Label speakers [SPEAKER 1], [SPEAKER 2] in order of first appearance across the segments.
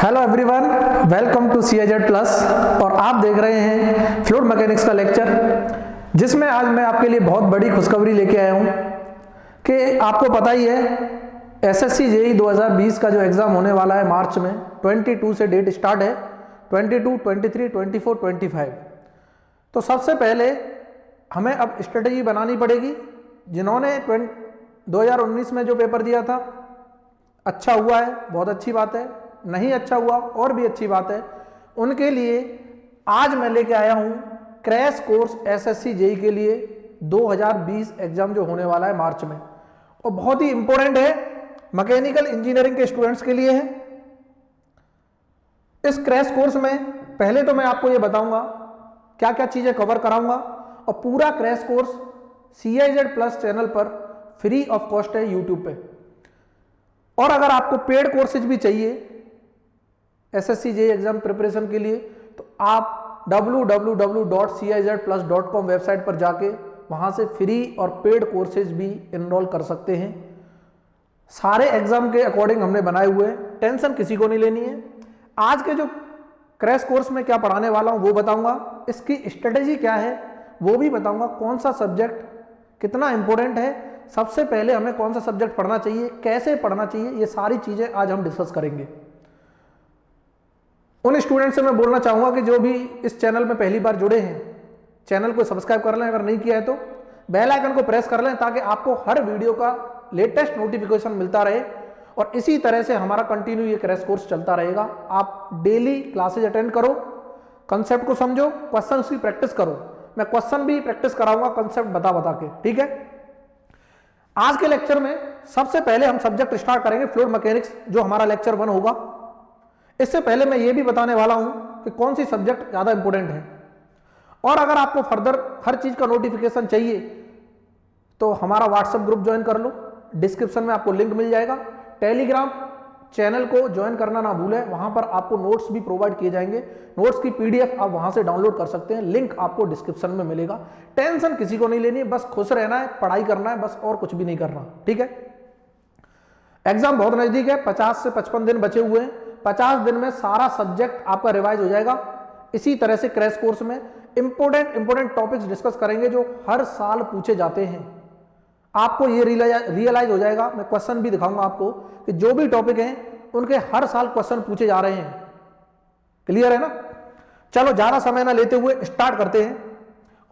[SPEAKER 1] Hello everyone, welcome to CIZ plus. और आप देख रहे हैं फ्लूइड मैकेनिक्स का लेक्चर, जिसमें आज मैं आपके लिए बहुत बड़ी खुशखबरी लेके आया हूं कि आपको पता ही है SSC JEE 2020 का जो एग्ज़ाम होने वाला है मार्च में 22 से डेट स्टार्ट है, 22, 23, 24, 25। तो सबसे पहले हमें अब स्ट्रेटजी बनानी पड़ेगी। जिन्होंने 2019 में जो पेपर दिया था अच्छा हुआ है, बहुत अच्छी बात है, नहीं अच्छा हुआ और भी अच्छी बात है। उनके लिए आज मैं लेके आया हूं क्रैश कोर्स SSC JEE के लिए 2020 एग्जाम जो होने वाला है मार्च में, और बहुत ही इंपॉर्टेंट है, मैकेनिकल इंजीनियरिंग के स्टूडेंट्स के लिए है। इस क्रैश कोर्स में पहले तो मैं आपको ये बताऊंगा क्या क्या चीजें कवर कराऊंगा, और पूरा crash course CIZ plus channel पर फ्री ऑफ कॉस्ट है यूट्यूब पे। और अगर आपको पेड कोर्सेज भी चाहिए SSC JEE एग्जाम प्रिपरेशन के लिए, तो आप www.cizplus.com वेबसाइट पर जाके वहां से फ्री और पेड कोर्सेज भी इनरोल कर सकते हैं। सारे एग्जाम के अकॉर्डिंग हमने बनाए हुए हैं, टेंशन किसी को नहीं लेनी है। आज के जो क्रैश कोर्स में क्या पढ़ाने वाला हूं वो बताऊंगा, इसकी स्ट्रेटेजी क्या है वो भी बताऊंगा, कौन सा सब्जेक्ट कितना इंपॉर्टेंट है, सबसे पहले हमें कौन सा सब्जेक्ट पढ़ना चाहिए, कैसे पढ़ना चाहिए, ये सारी चीजें आज हम डिस्कस करेंगे। उन स्टूडेंट से मैं बोलना चाहूंगा कि जो भी इस चैनल में पहली बार जुड़े हैं, चैनल को सब्सक्राइब कर लें, अगर नहीं किया है तो बेल आइकन को प्रेस कर लें, ताकि आपको हर वीडियो का लेटेस्ट नोटिफिकेशन मिलता रहे। और इसी तरह से हमारा कंटिन्यू ये क्रैश कोर्स चलता रहेगा। आप डेली क्लासेज अटेंड करो, कंसेप्ट को समझो, क्वेश्चन की प्रैक्टिस करो। मैं क्वेश्चन भी प्रैक्टिस कराऊंगा कंसेप्ट बता बता के, ठीक है। आज के लेक्चर में सबसे पहले हम सब्जेक्ट स्टार्ट करेंगे फ्लूइड मैकेनिक्स, जो हमारा लेक्चर 1 होगा। इससे पहले मैं ये भी बताने वाला हूं कि कौन सी सब्जेक्ट ज्यादा इंपॉर्टेंट है। और अगर आपको फर्दर हर चीज का नोटिफिकेशन चाहिए तो हमारा व्हाट्सएप ग्रुप ज्वाइन कर लो, डिस्क्रिप्शन में आपको लिंक मिल जाएगा। टेलीग्राम चैनल को ज्वाइन करना ना भूलें, वहां पर आपको नोट्स भी प्रोवाइड किए जाएंगे। नोट्स की PDF आप वहां से डाउनलोड कर सकते हैं, लिंक आपको डिस्क्रिप्शन में मिलेगा। टेंशन किसी को नहीं लेनी है, बस खुश रहना है, पढ़ाई करना है, बस और कुछ भी नहीं करना, ठीक है। एग्जाम बहुत नजदीक है, 50 से 55 दिन बचे हुए हैं। 50 दिन में सारा सब्जेक्ट आपका रिवाइज हो जाएगा। इसी तरह से क्रैश कोर्स में इंपोर्टेंट टॉपिक्स डिस्कस करेंगे जो हर साल पूछे जाते हैं। आपको ये रियलाइज हो जाएगा, मैं क्वेश्चन भी दिखाऊंगा आपको कि जो भी टॉपिक हैं उनके हर साल क्वेश्चन पूछे जा रहे हैं। क्लियर है ना। चलो ज्यादा समय ना लेते हुए स्टार्ट करते हैं।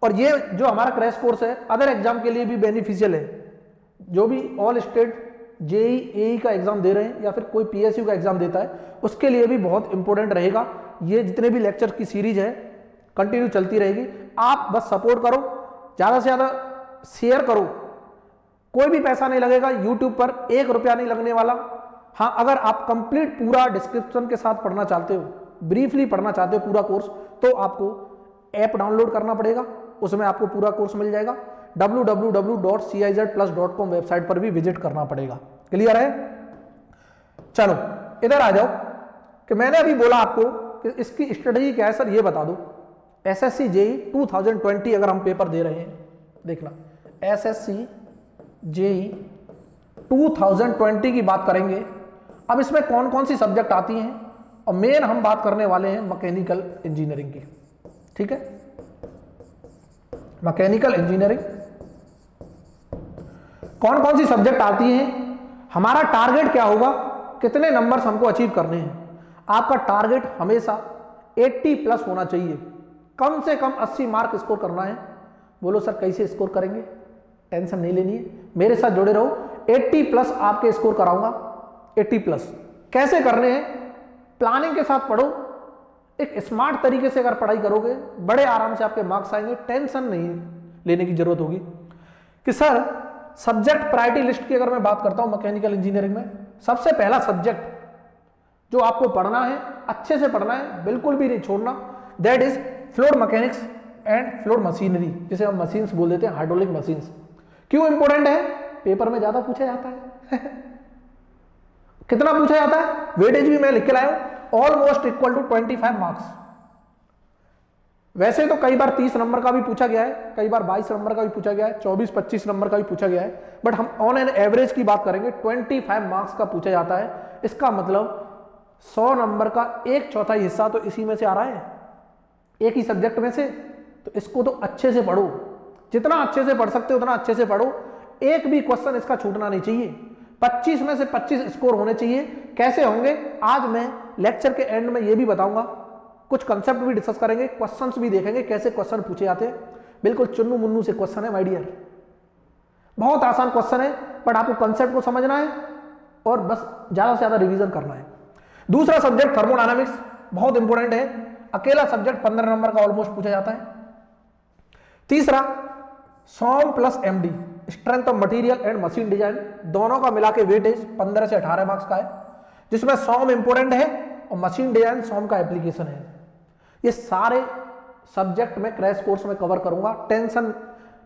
[SPEAKER 1] और ये जो हमारा क्रैश कोर्स है अदर एग्जाम के लिए भी बेनिफिशियल है। जो भी ऑल स्टेट JEE AE का एग्जाम दे रहे हैं या फिर कोई PSU का एग्जाम देता है, उसके लिए भी बहुत इंपॉर्टेंट रहेगा। ये जितने भी लेक्चर की सीरीज है कंटिन्यू चलती रहेगी। आप बस सपोर्ट करो, ज्यादा से ज्यादा शेयर करो। कोई भी पैसा नहीं लगेगा, यूट्यूब पर 1 रुपया नहीं लगने वाला। हाँ, अगर आप कंप्लीट पूरा डिस्क्रिप्शन के साथ पढ़ना चाहते हो, ब्रीफली पढ़ना चाहते हो पूरा कोर्स, तो आपको ऐप डाउनलोड करना पड़ेगा, उसमें आपको पूरा कोर्स मिल जाएगा। www.cizplus.com वेबसाइट पर भी विजिट करना पड़ेगा। क्लियर है। चलो इधर आ जाओ कि मैंने अभी बोला आपको कि इसकी स्ट्रेटजी क्या है। सर ये बता दो, SSC JEE 2020 अगर हम पेपर दे रहे हैं, देखना SSC JEE 2020 की बात करेंगे। अब इसमें कौन कौन सी सब्जेक्ट आती हैं, और मेन हम बात करने वाले हैं मैकेनिकल इंजीनियरिंग की, ठीक है। मैकेनिकल इंजीनियरिंग कौन कौन सी सब्जेक्ट आती हैं, हमारा टारगेट क्या होगा, कितने नंबर्स हमको अचीव करने हैं। आपका टारगेट हमेशा 80 प्लस होना चाहिए, कम से कम 80 मार्क स्कोर करना है। बोलो सर कैसे स्कोर करेंगे, टेंशन नहीं लेनी है, मेरे साथ जुड़े रहो। 80 प्लस आपके स्कोर कराऊंगा। 80 प्लस कैसे करने हैं, प्लानिंग के साथ पढ़ो, एक स्मार्ट तरीके से अगर पढ़ाई करोगे बड़े आराम से आपके मार्क्स आएंगे। टेंशन नहीं लेने की जरूरत होगी कि सर सब्जेक्ट प्रायोरिटी लिस्ट की अगर मैं बात करता हूं मैकेनिकल इंजीनियरिंग में, सबसे पहला सब्जेक्ट जो आपको पढ़ना है, अच्छे से पढ़ना है, बिल्कुल भी नहीं छोड़ना, that is fluid mechanics and fluid machinery, जिसे हम मशीन्स बोल देते हैं, हाइड्रोलिक मशीन्स। क्यों इंपॉर्टेंट है, पेपर में ज्यादा पूछा जाता है। कितना पूछा जाता है, वेटेज भी मैं लिख के लाया हूं, ऑलमोस्ट इक्वल टू 25 मार्क्स। वैसे तो कई बार 30 नंबर का भी पूछा गया है, कई बार 22 नंबर का भी पूछा गया है, 24-25 नंबर का भी पूछा गया है, बट हम ऑन एन एवरेज की बात करेंगे 25 मार्क्स का पूछा जाता है। इसका मतलब 100 नंबर का 1/4 हिस्सा तो इसी में से आ रहा है, एक ही सब्जेक्ट में से। तो इसको तो अच्छे से पढ़ो, जितना अच्छे से पढ़ सकते हो उतना अच्छे से पढ़ो। एक भी क्वेश्चन इसका छूटना नहीं चाहिए। 25 में से 25 स्कोर होने चाहिए। कैसे होंगे आज मैं लेक्चर के एंड में ये भी बताऊंगा, कुछ कंसेप्ट भी डिस्कस करेंगे, क्वेश्चंस भी देखेंगे कैसे क्वेश्चन पूछे जाते हैं। बिल्कुल चुन्नू मुन्नू से क्वेश्चन है माय डियर, बहुत आसान क्वेश्चन है, बट आपको कंसेप्ट को समझना है और बस ज्यादा से ज्यादा रिवीजन करना है। दूसरा सब्जेक्ट थर्मोडायनामिक्स, बहुत इंपॉर्टेंट है, अकेला सब्जेक्ट 15 नंबर का ऑलमोस्ट पूछा जाता है। तीसरा SOM plus MD, strength of material and machine design, दोनों का मिला के वेटेज 15 से 18 मार्क्स का है, जिसमें सॉम इंपॉर्टेंट है और मशीन डिजाइन सॉम का एप्लीकेशन है। ये सारे सब्जेक्ट में क्रैश कोर्स में कवर करूंगा, टेंशन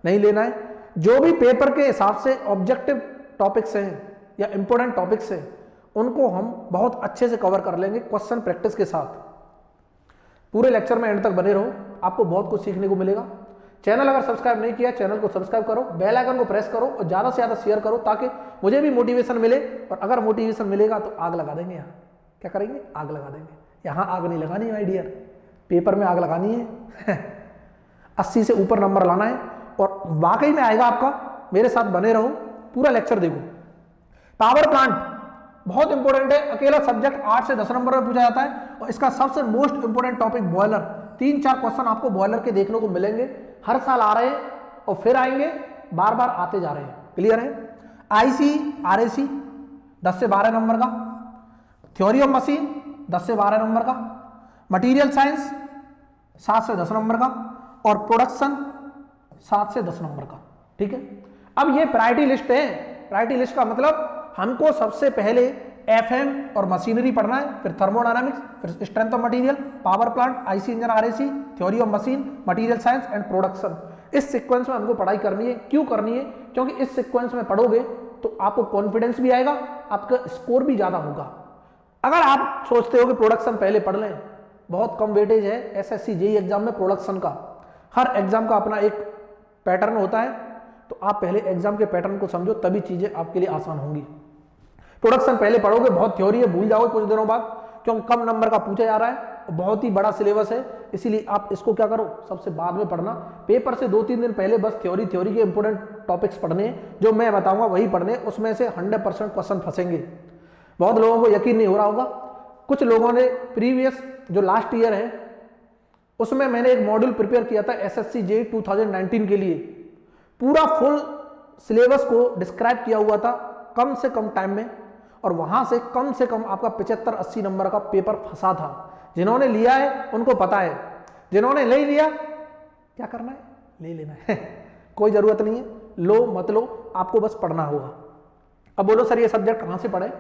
[SPEAKER 1] नहीं लेना है। जो भी पेपर के हिसाब से ऑब्जेक्टिव टॉपिक्स हैं या इंपॉर्टेंट टॉपिक्स हैं उनको हम बहुत अच्छे से कवर कर लेंगे क्वेश्चन प्रैक्टिस के साथ। पूरे लेक्चर में एंड तक बने रहो, आपको बहुत कुछ सीखने को मिलेगा। चैनल अगर सब्सक्राइब नहीं किया चैनल को सब्सक्राइब करो, बेल आइकन को प्रेस करो और ज्यादा से ज्यादा शेयर करो ताकि मुझे भी मोटिवेशन मिले। और अगर मोटिवेशन मिलेगा तो आग लगा देंगे, यहाँ क्या करेंगे, आग लगा देंगे। यहाँ आग नहीं लगानी माय डियर, पेपर में आग लगानी है 80 से ऊपर नंबर लाना है और वाकई में आएगा आपका। मेरे साथ बने रहो, पूरा लेक्चर देखो। पावर प्लांट बहुत इंपॉर्टेंट है, अकेला सब्जेक्ट 8 से 10 नंबर में पूछा जाता है और इसका सबसे most important topic boiler. 3-4 question आपको बॉयलर के देखने को मिलेंगे, हर साल आ रहे हैं और फिर आएंगे, बार बार आते जा रहे हैं। क्लियर है। आईसी आरएसी 10 से 12 नंबर का, थ्योरी ऑफ मशीन 10 से 12 नंबर का, मटेरियल साइंस 7 से 10 नंबर का और प्रोडक्शन 7 से 10 नंबर का। ठीक है, अब ये प्रायोरिटी लिस्ट है। प्रायोरिटी लिस्ट का मतलब हमको सबसे पहले एफएम और मशीनरी पढ़ना है, फिर थर्मोडायनामिक्स, फिर strength of material, power plant, IC engine RAC, theory of machine, material science and production. इस सीक्वेंस में हमको पढ़ाई करनी है। क्यों करनी है? क्योंकि इस सीक्वेंस में पढ़ोगे तो आपको कॉन्फिडेंस भी आएगा, आपका स्कोर भी ज्यादा होगा। अगर आप सोचते हो कि प्रोडक्शन पहले पढ़ लें, बहुत कम वेटेज है एसएससी जेईई एग्जाम में प्रोडक्शन का। हर एग्जाम का अपना एक पैटर्न होता है, तो आप पहले एग्जाम के पैटर्न को समझो, तभी चीजें आपके लिए आसान होंगी। प्रोडक्शन पहले पढ़ोगे, बहुत थ्योरी है, भूल जाओगे कुछ दिनों बाद, क्योंकि कम नंबर का पूछा जा रहा है, बहुत ही बड़ा सिलेबस है, इसीलिए आप इसको क्या करो, सबसे बाद में पढ़ना। पेपर से 2-3 दिन पहले बस थ्योरी के इंपॉर्टेंट टॉपिक्स पढ़ने, जो मैं बताऊंगा वही पढ़ने, उसमें से 100% क्वेश्चन फंसेंगे। बहुत लोगों को यकीन नहीं हो रहा होगा, कुछ लोगों ने प्रीवियस जो लास्ट ईयर है उसमें मैंने एक मॉड्यूल प्रिपेयर किया था एसएससी जेईई 2019 के लिए, पूरा फुल सिलेबस को डिस्क्राइब किया हुआ था कम से कम टाइम में, और वहां से कम आपका 75-80 नंबर का पेपर फंसा था। जिन्होंने लिया है उनको पता है, जिन्होंने नहीं लिया क्या करना है, ले लेना है कोई जरूरत नहीं है, लो मत लो, आपको बस पढ़ना होगा। अब बोलो सर ये सब्जेक्ट कहां से पढ़े?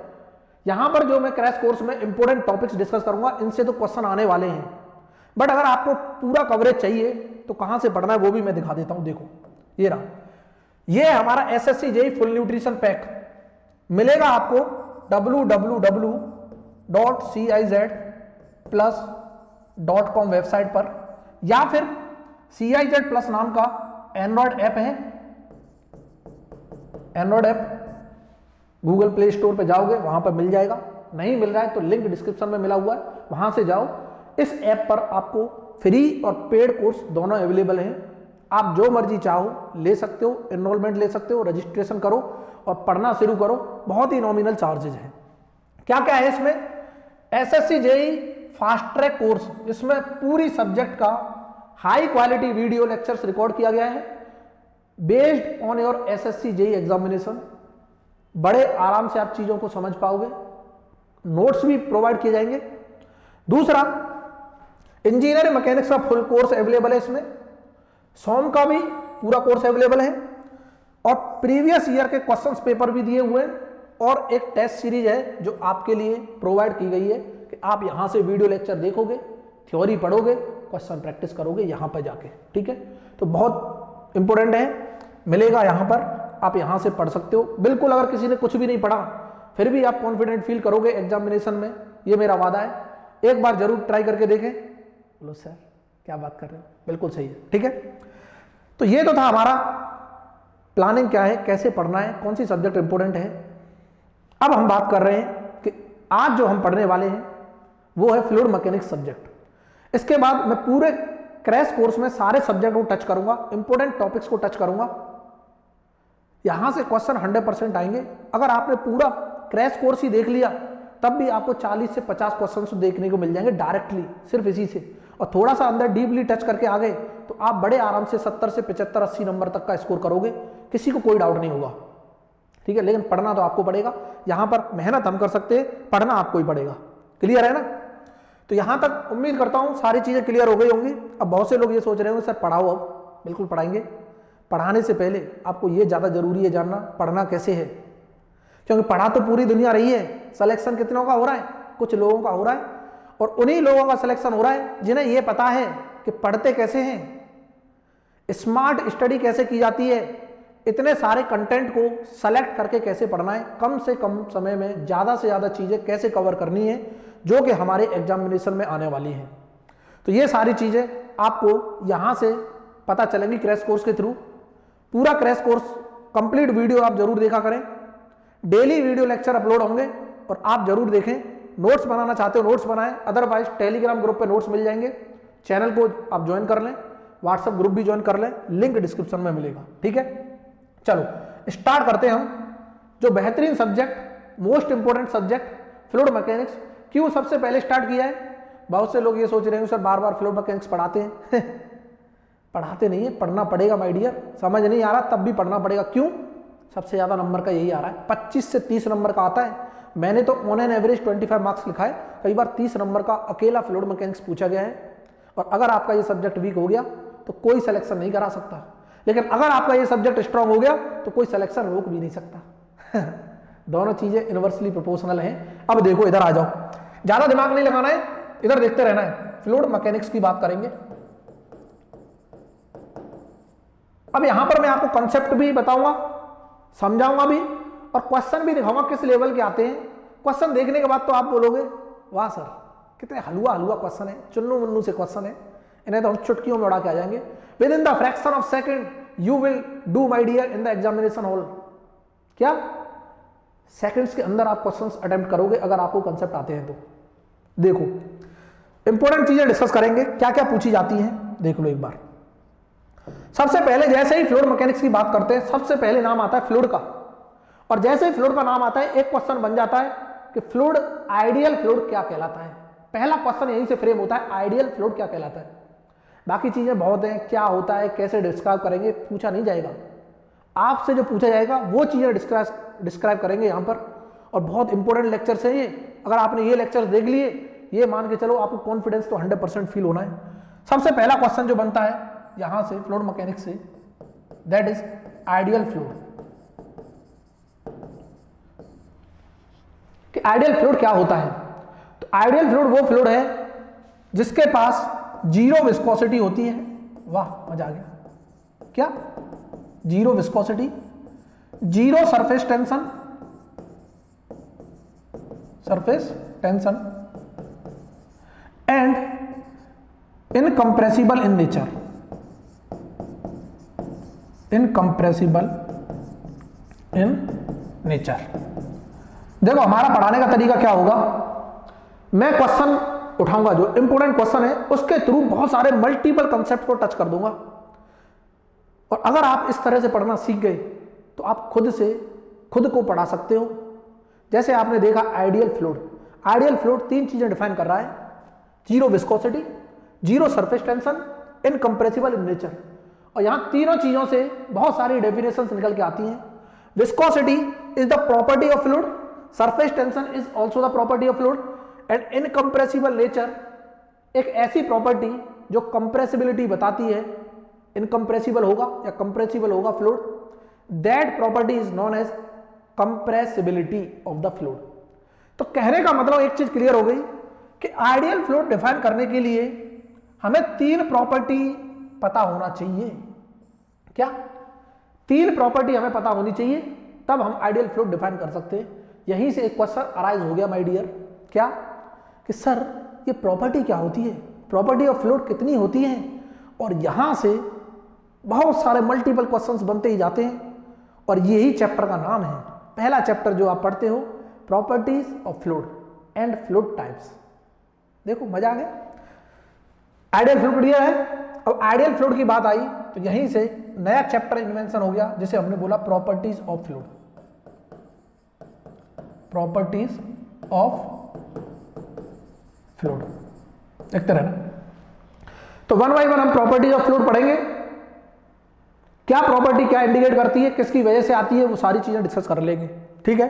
[SPEAKER 1] यहां पर जो मैं क्रैश कोर्स में इंपॉर्टेंट टॉपिक्स डिस्कस करूंगा, इनसे तो क्वेश्चन आने वाले हैं, बट अगर आपको पूरा कवरेज चाहिए तो कहां से पढ़ना है वो भी मैं दिखा देता हूं। देखो ये रहा, ये हमारा SSC JEE full nutrition pack मिलेगा आपको www.ciz+com वेबसाइट पर, या फिर CIZ+ नाम का एंड्रॉयड ऐप है, Android app Google play store पे जाओगे वहां पर मिल जाएगा। नहीं मिल रहा है तो लिंक डिस्क्रिप्शन में मिला हुआ है, वहां से जाओ। इस ऐप पर आपको फ्री और पेड कोर्स दोनों अवेलेबल हैं, आप जो मर्जी चाहो ले सकते हो, एनरोलमेंट ले सकते हो, रजिस्ट्रेशन करो और पढ़ना शुरू करो। बहुत ही नॉमिनल चार्जेज हैं। क्या क्या है इसमें? SSC JEE fast track course, इसमें पूरी सब्जेक्ट का high quality video lectures record किया गया है based on your SSC JEE examination. बड़े आराम से आप चीजों को समझ पाओगे, नोट्स भी प्रोवाइड किए जाएंगे। दूसरा, इंजीनियरिंग मैकेनिक्स का फुल कोर्स अवेलेबल है इसमें, सॉम का भी पूरा कोर्स अवेलेबल है और प्रीवियस ईयर के क्वेश्चंस पेपर भी दिए हुए हैं, और एक टेस्ट सीरीज है जो आपके लिए प्रोवाइड की गई है कि आप यहां से वीडियो लेक्चर देखोगे, थ्योरी पढ़ोगे, क्वेश्चन प्रैक्टिस करोगे यहां पर जाके। ठीक है, तो बहुत इंपॉर्टेंट है, मिलेगा यहां पर, आप यहां से पढ़ सकते हो। बिल्कुल अगर किसी ने कुछ भी नहीं पढ़ा फिर भी आप कॉन्फिडेंट फील करोगे एग्जामिनेशन में, ये मेरा वादा है। एक बार जरूर ट्राई करके देखें। बोलो सर क्या बात कर रहे हो, बिल्कुल सही है। ठीक है, तो ये तो था हमारा प्लानिंग, क्या है, कैसे पढ़ना है, कौन सी सब्जेक्ट इंपॉर्टेंट है। अब हम बात कर रहे हैं कि आज जो हम पढ़ने वाले हैं वो है फ्लूइड मैकेनिक्स सब्जेक्ट। इसके बाद मैं पूरे क्रैश कोर्स में सारे सब्जेक्ट को टच करूंगा, इंपॉर्टेंट टॉपिक्स को टच करूंगा। यहां से क्वेश्चन 100% आएंगे। अगर आपने पूरा क्रैश कोर्स ही देख लिया तब भी आपको 40 से 50 क्वेश्चन देखने को मिल जाएंगे डायरेक्टली, सिर्फ इसी से। और थोड़ा सा अंदर डीपली टच करके आ गए तो आप बड़े आराम से 70 से 75 80 नंबर तक का स्कोर करोगे, किसी को कोई डाउट नहीं होगा, ठीक है। लेकिन पढ़ना तो आपको पड़ेगा। यहां पर मेहनत हम कर सकते हैं, पढ़ना आपको ही पड़ेगा। क्लियर है ना? तो यहां तक उम्मीद करता हूं सारी चीजें क्लियर हो गई होंगी। अब बहुत से लोग ये सोच रहे होंगे सर पढ़ाओ, अब बिल्कुल पढ़ाएंगे। पढ़ाने से पहले आपको ये ज्यादा जरूरी है जानना पढ़ना कैसे है, क्योंकि पढ़ा तो पूरी दुनिया रही है, सिलेक्शन कितनों का हो रहा है? कुछ लोगों का हो रहा है, और उन्हीं लोगों का सिलेक्शन हो रहा है जिन्हें यह पता है कि पढ़ते कैसे हैं, स्मार्ट स्टडी कैसे की जाती है, इतने सारे कंटेंट को सेलेक्ट करके कैसे पढ़ना है, कम से कम समय में ज्यादा से ज्यादा चीजें कैसे कवर करनी है जो कि हमारे एग्जामिनेशन में आने वाली हैं। तो ये सारी चीजें आपको यहां से पता चलेंगी क्रैश कोर्स के थ्रू। पूरा क्रैश कोर्स कंप्लीट वीडियो आप जरूर देखा करें। डेली वीडियो लेक्चर अपलोड होंगे और आप जरूर देखें। नोट्स बनाना चाहते हो नोट्स बनाएं, अदरवाइज टेलीग्राम ग्रुप पे नोट्स मिल जाएंगे। चैनल को आप ज्वाइन कर लें, व्हाट्सएप ग्रुप भी ज्वाइन कर लें, लिंक डिस्क्रिप्शन में मिलेगा, ठीक है। चलो स्टार्ट करते हैं हम जो बेहतरीन subject, most important subject fluid mechanics. क्यों सबसे पहले स्टार्ट किया है? बहुत से लोग ये सोच रहे हैं सर बार बार फ्लूइड मैकेनिक्स पढ़ाते हैं पढ़ाते नहीं है, पढ़ना पड़ेगा माय डियर। समझ नहीं आ रहा तब भी पढ़ना पड़ेगा। क्यों? सबसे ज्यादा नंबर का यही आ रहा है, 25 से 30 नंबर का आता है। मैंने तो ऑन एन एवरेज 25 मार्क्स लिखा है, कई बार 30 नंबर का अकेला फ्लूइड मैकेनिक्स पूछा गया है। और अगर आपका ये सब्जेक्ट वीक हो गया तो कोई सिलेक्शन नहीं करा सकता, लेकिन अगर आपका ये सब्जेक्ट स्ट्रांग हो गया तो कोई सिलेक्शन रोक भी नहीं सकता दोनों चीजें इनवर्सली प्रोपोर्शनल हैं। अब देखो इधर आ जाओ, ज्यादा दिमाग नहीं लगाना है, इधर देखते रहना है। फ्लूइड मैकेनिक्स की बात करेंगे। अब यहां पर मैं आपको कॉन्सेप्ट भी बताऊंगा, समझाऊंगा भी, और क्वेश्चन भी दिखाऊंगा किस लेवल के आते हैं। क्वेश्चन देखने के बाद तो आप बोलोगे वाह सर कितने हलवा हलवा क्वेश्चन है, चुन्नू मुन्नू से क्वेश्चन है, इन्हें तो हम चुटकियों में उड़ा के आ जाएंगे। Within the fraction of second you will do my dear in the examination hall. क्या सेकंड्स के अंदर आप क्वेश्चंस अटेम्प्ट करोगे अगर आपको कंसेप्ट आते हैं तो। देखो इंपॉर्टेंट चीजें डिस्कस करेंगे, क्या क्या पूछी जाती हैं देख लो एक बार। सबसे पहले जैसे ही फ्लूइड मैकेनिक्स की बात करते हैं सबसे पहले नाम आता है फ्लूइड का, और जैसे ही फ्लूइड का नाम आता है एक क्वेश्चन बन जाता है कि फ्लूइड, आइडियल फ्लूइड क्या कहलाता है। पहला क्वेश्चन यहीं से फ्रेम होता है, आइडियल फ्लूइड क्या कहलाता है। बाकी चीजें बहुत हैं, क्या होता है, कैसे डिस्क्राइब करेंगे, पूछा नहीं जाएगा। आपसे जो पूछा जाएगा वो चीजें डिस्क्राइब करेंगे यहां पर। और बहुत इंपॉर्टेंट लेक्चर्स है ये। अगर आपने ये लेक्चर देख लिए, ये मान के चलो आपको कॉन्फिडेंस तो 100% फील होना है। सबसे पहला क्वेश्चन जो बनता है यहां से फ्लूइड मैकेनिक्स से, दैट इज आइडियल फ्लूइड। कि आइडियल फ्लूइड क्या होता है? तो आइडियल फ्लूइड वो फ्लूइड है जिसके पास जीरो विस्कोसिटी होती है। वाह मजा आ गया। क्या? Zero viscosity, zero surface tension, and incompressible in nature. Incompressible in nature. देखो हमारा पढ़ाने का तरीका क्या होगा, मैं क्वेश्चन उठाऊंगा जो इंपॉर्टेंट क्वेश्चन है, उसके थ्रू बहुत सारे मल्टीपल कंसेप्ट को टच कर दूंगा। और अगर आप इस तरह से पढ़ना सीख गए तो आप खुद को पढ़ा सकते हो। जैसे आपने देखा आइडियल फ्लूइड, आइडियल फ्लूइड 3 चीजें डिफाइन कर रहा है, zero viscosity, zero surface tension, incompressible in nature. और यहां तीनों चीजों से बहुत सारी डेफिनेशंस निकल के आती हैं। Viscosity is the property of fluid, surface tension is also the property of fluid, and incompressible nature एक ऐसी प्रॉपर्टी जो कंप्रेसिबिलिटी बताती है, इनकंप्रेसिबल होगा या कंप्रेसिबल होगा fluid, that property is known as compressibility of the fluid. तो कहने का मतलब एक चीज क्लियर हो गई कि आइडियल फ्लूइड डिफाइन करने के लिए हमें 3 प्रॉपर्टी पता होना चाहिए। क्या? 3 प्रॉपर्टी हमें पता होनी चाहिए, तब हम आइडियल फ्लूइड डिफाइन कर सकते हैं। यहीं से एक क्वेश्चन अराइज हो गया माय डियर, क्या कि सर ये प्रॉपर्टी क्या होती है, प्रॉपर्टी ऑफ फ्लूइड कितनी होती है। और यहां से बहुत सारे मल्टीपल क्वेश्चंस बनते ही जाते हैं, और यही चैप्टर का नाम है। पहला चैप्टर जो आप पढ़ते हो, properties of fluid and fluid types. देखो मजा आ गया। आइडियल फ्लूइड क्लियर है। अब आइडियल फ्लूइड की बात आई तो यहीं से नया चैप्टर इन्वेंशन हो गया जिसे हमने बोला properties of fluid. Properties of fluid देखते रहना। तो वन बाय वन हम प्रॉपर्टीज ऑफ फ्लूइड पढ़ेंगे। क्या प्रॉपर्टी क्या इंडिकेट करती है, किसकी वजह से आती है, वो सारी चीजें डिस्कस कर लेंगे। ठीक है,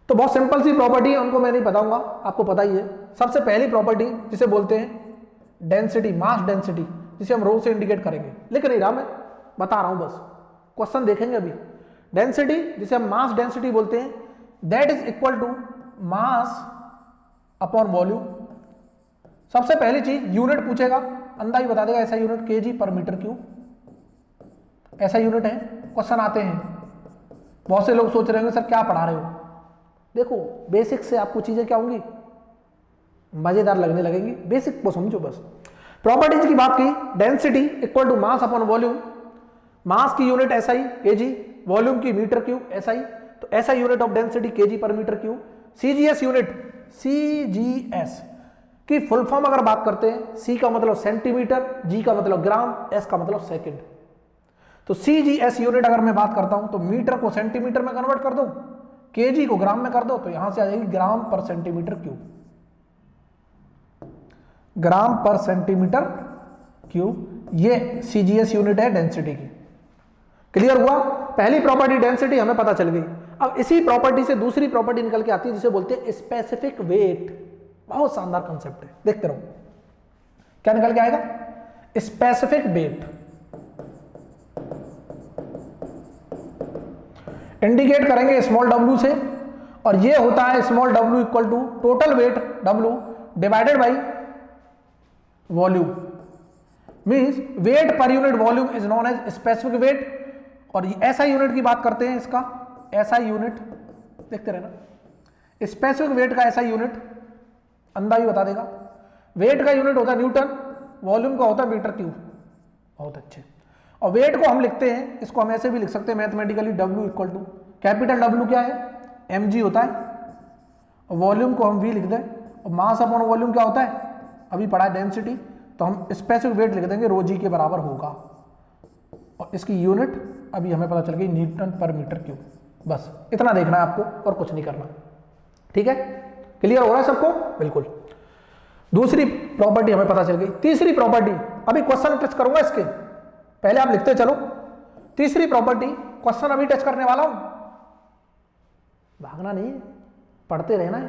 [SPEAKER 1] तो बहुत सिंपल सी प्रॉपर्टी है, उनको मैं नहीं बताऊंगा, आपको पता ही है। सबसे पहली प्रॉपर्टी जिसे बोलते हैं डेंसिटी, मास डेंसिटी, जिसे हम रो से इंडिकेट करेंगे। लिख नहीं रहा मैं, बता रहा हूं बस, क्वेश्चन देखेंगे अभी। डेंसिटी जिसे हम मास डेंसिटी बोलते हैं, that is equal to mass upon volume. सबसे पहली चीज यूनिट पूछेगा, अंदाज ही बता देगा ऐसा unit KG per metre cube, ऐसा यूनिट है। क्वेश्चन आते हैं, बहुत से लोग सोच रहे होंगे सर क्या पढ़ा रहे हो। देखो बेसिक से आपको चीजें क्या होंगी, मजेदार लगने लगेंगी। बेसिक को समझो बस। प्रॉपर्टीज की बात की, density equal to mass upon volume. Mass की यूनिट एसआई केजी, वॉल्यूम की मीटर क्यूब एसआई, तो SI unit of density KG per metre cube. CGS unit, CGS की फुल फॉर्म अगर बात करते हैं, सी का मतलब सेंटीमीटर, जी का मतलब ग्राम, एस का मतलब सेकंड। तो सीजीएस यूनिट अगर मैं बात करता हूं तो मीटर को सेंटीमीटर में कन्वर्ट कर दो, केजी को ग्राम में कर दो, तो यहां से आ जाएगी ग्राम per centimetre cube. Gram per centimetre cube, ये सीजीएस यूनिट है डेंसिटी की। क्लियर हुआ? पहली प्रॉपर्टी डेंसिटी हमें पता चल गई। अब इसी प्रॉपर्टी से दूसरी प्रॉपर्टी निकल के आती है जिसे बोलते हैं स्पेसिफिक वेट। बहुत शानदार कंसेप्ट है, देखते रहो क्या निकल के आएगा। स्पेसिफिक वेट इंडिकेट करेंगे स्मॉल w से, और ये होता है small w equal to total weight w divided by volume. Means weight per unit volume is known as specific weight. और एसआई यूनिट की बात करते हैं, इसका एसआई यूनिट देखते रहना। स्पेसिफिक वेट का एसआई यूनिट अंदाज ही बता देगा। वेट का यूनिट होता है न्यूटन, वॉल्यूम का होता है मीटर क्यूब। बहुत अच्छे। और वेट को हम लिखते हैं, इसको हम ऐसे भी लिख सकते हैं mathematically, W equal to capital W क्या है, mg होता है, और वॉल्यूम को हम v लिख दें, और मास अपॉन वॉल्यूम क्या होता है, अभी पढ़ा है डेंसिटी, तो हम स्पेसिफिक वेट लिख देंगे रो जी के बराबर होगा। और इसकी यूनिट अभी हमें पता चल गई न्यूटन पर मीटर क्यूब। बस इतना देखना है आपको और कुछ नहीं करना। ठीक है, क्लियर हो रहा है सबको? बिल्कुल। दूसरी प्रॉपर्टी हमें पता चल गई। तीसरी प्रॉपर्टी, अभी क्वेश्चन टच करूंगा इसके, पहले आप लिखते चलो। तीसरी प्रॉपर्टी क्वेश्चन अभी टच करने वाला हूं, भागना नहीं है, पढ़ते रहना है।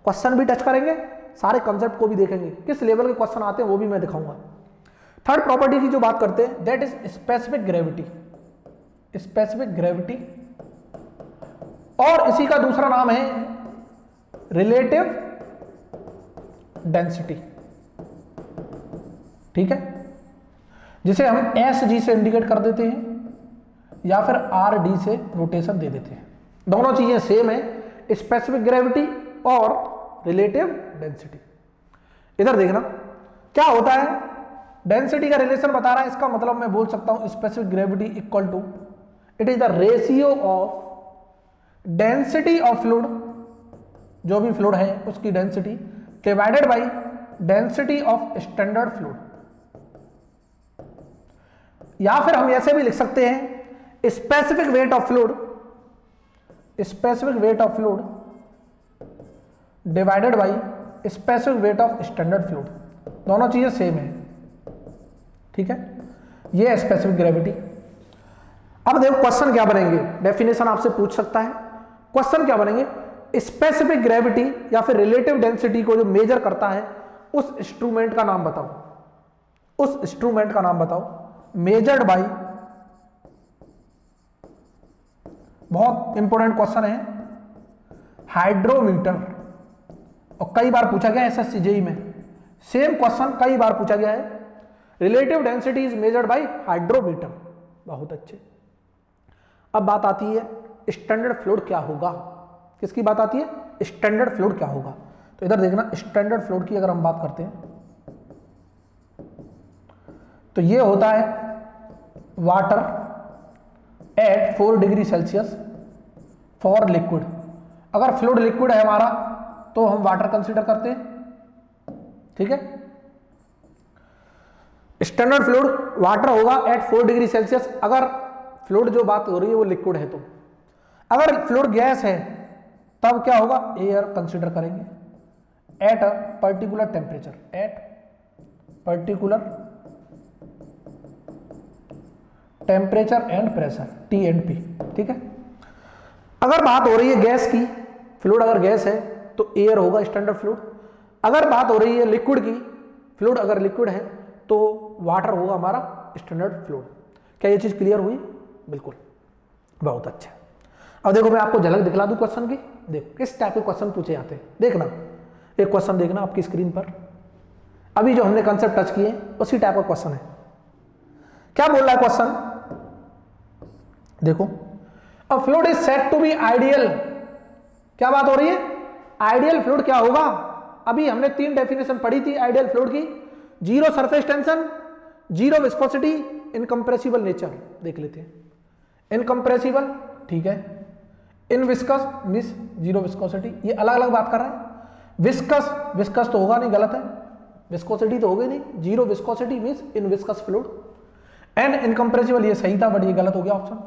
[SPEAKER 1] क्वेश्चन भी टच करेंगे, सारे कंसेप्ट को भी देखेंगे, किस लेवल के क्वेश्चन आते हैं वो भी मैं दिखाऊंगा। थर्ड प्रॉपर्टी की जो बात करते हैं, that is specific gravity. Specific gravity, और इसी का दूसरा नाम है रिलेटिव डेंसिटी। ठीक है, जिसे हम एस जी से इंडिकेट कर देते हैं या फिर आर डी से नोटेशन दे देते हैं। दोनों चीजें सेम है, स्पेसिफिक ग्रेविटी और रिलेटिव डेंसिटी। इधर देखना क्या होता है, डेंसिटी का रिलेशन बता रहा है, इसका मतलब मैं बोल सकता हूं specific gravity equal to, it is the ratio of density of fluid, जो भी फ्लूइड है उसकी density, divided by density of standard fluid. या फिर हम ऐसे भी लिख सकते हैं specific weight of fluid, specific weight of fluid divided by specific weight of standard fluid. दोनों चीजें सेम है। ठीक है, ये है स्पेसिफिक ग्रेविटी। अब देखो क्वेश्चन क्या बनेंगे, डेफिनेशन आपसे पूछ सकता है। क्वेश्चन क्या बनेंगे, स्पेसिफिक ग्रेविटी या फिर रिलेटिव डेंसिटी को जो मेजर करता है उस इंस्ट्रूमेंट का नाम बताओ, उस इंस्ट्रूमेंट का नाम बताओ मेजर्ड बाई, बहुत इंपॉर्टेंट क्वेश्चन है, हाइड्रोमीटर। और कई बार पूछा गया एसएससी जेईई में, सेम क्वेश्चन कई बार पूछा गया है। Relative density is measured by hydrometer. बहुत अच्छे। अब बात आती है स्टैंडर्ड फ्लूइड क्या होगा। किसकी बात आती है, स्टैंडर्ड फ्लूइड क्या होगा। तो इधर देखना, स्टैंडर्ड फ्लूइड की अगर हम बात करते हैं तो ये होता है water at 4 degree Celsius for liquid. अगर फ्लूइड लिक्विड है हमारा तो हम वाटर कंसीडर करते हैं, ठीक है। स्टैंडर्ड फ्लूइड वाटर होगा एट 4 डिग्री सेल्सियस, अगर फ्लूइड जो बात हो रही है वो लिक्विड है तो। अगर फ्लूइड गैस है तब क्या होगा, एयर कंसीडर करेंगे at a particular temperature, at particular temperature and pressure, T and P, ठीक है। अगर बात हो रही है गैस की, फ्लूइड अगर गैस है तो एयर होगा स्टैंडर्ड फ्लूइड। अगर बात हो रही है लिक्विड की, फ्लूइड अगर लिक्विड है तो वाटर होगा हमारा स्टैंडर्ड फ्लूइड। क्या ये चीज क्लियर हुई? बिल्कुल, बहुत अच्छा। अब देखो मैं आपको झलक दिखला दूं क्वेश्चन की, देखो किस टाइप के क्वेश्चन पूछे जाते हैं। देखना एक क्वेश्चन देखना आपकी स्क्रीन पर, अभी जो हमने कंसेप्ट टच किए उसी टाइप का क्वेश्चन है। क्या बोल रहा है क्वेश्चन, देखो a fluid is said to be ideal. क्या बात हो रही है, आइडियल फ्लूइड क्या होगा? अभी हमने 3 डेफिनेशन पढ़ी थी आइडियल फ्लूइड की, zero surface tension, zero viscosity, incompressible nature. देख लेते हैं, इनकंप्रेसिबल ठीक है, इनविस्कस मींस जीरो विस्कोसिटी, ये अलग अलग बात कर रहे हैं। विस्कस, विस्कस तो होगा नहीं, गलत है, विस्कोसिटी तो होगी नहीं, zero viscosity means inviscid fluid. And incompressible ये सही था बट ये गलत हो गया option.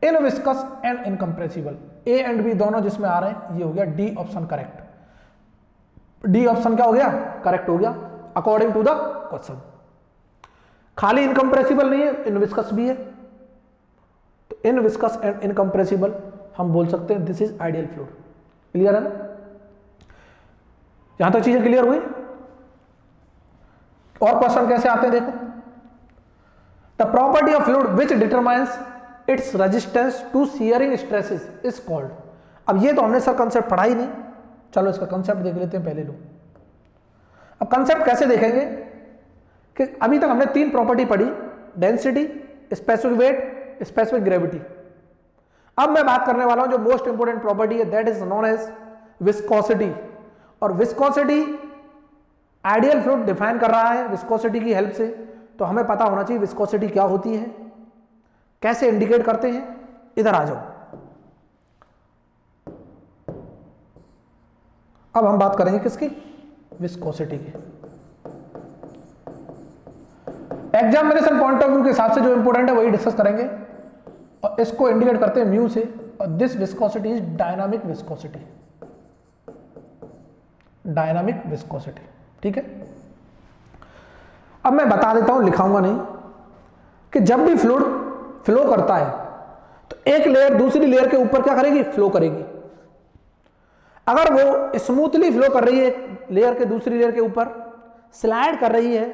[SPEAKER 1] Inviscid and incompressible, A and B दोनों जिसमें आ रहे हैं, ये हो गया D option correct. D option क्या हो गया, करेक्ट हो गया अकॉर्डिंग टू द क्वेश्चन। खाली इनकंप्रेसिबल नहीं है, इनविस्कस भी है, तो इनविस्कस एंड इनकंप्रेसिबल हम बोल सकते हैं this is ideal fluid. Clear है ना, यहां तक चीजें क्लियर हुई। और क्वेश्चन कैसे आते हैं देखो, the property of fluid which determines its resistance to shearing stresses is called. अब ये तो हमने सर कंसेप्ट पढ़ा ही नहीं, चलो इसका कंसेप्ट देख लेते हैं पहले लोग। अब कंसेप्ट कैसे देखेंगे कि अभी तक हमने 3 प्रॉपर्टी पढ़ी, density, specific weight, specific gravity. अब मैं बात करने वाला हूं जो मोस्ट इंपोर्टेंट प्रॉपर्टी है, that is known as viscosity. और विस्कोसिटी आइडियल फ्लूइड डिफाइन कर रहा है विस्कोसिटी की हेल्प से, तो हमें पता होना चाहिए विस्कोसिटी क्या होती है, कैसे इंडिकेट करते हैं। इधर आ जाओ, अब हम बात करेंगे किसकी, विस्कोसिटी की। एग्जामिनेशन पॉइंट ऑफ व्यू के हिसाब से जो इंपोर्टेंट है वही डिस्कस करेंगे, और इसको इंडिकेट करते हैं म्यू से। और this viscosity is dynamic viscosity, dynamic viscosity, ठीक है। अब मैं बता देता हूं, लिखाऊंगा नहीं, कि जब भी फ्लूइड फ्लो करता है तो एक लेयर दूसरी लेयर के ऊपर क्या करेगी, फ्लो करेगी। अगर वो स्मूथली फ्लो कर रही है लेयर के दूसरी लेयर के ऊपर, स्लाइड कर रही है,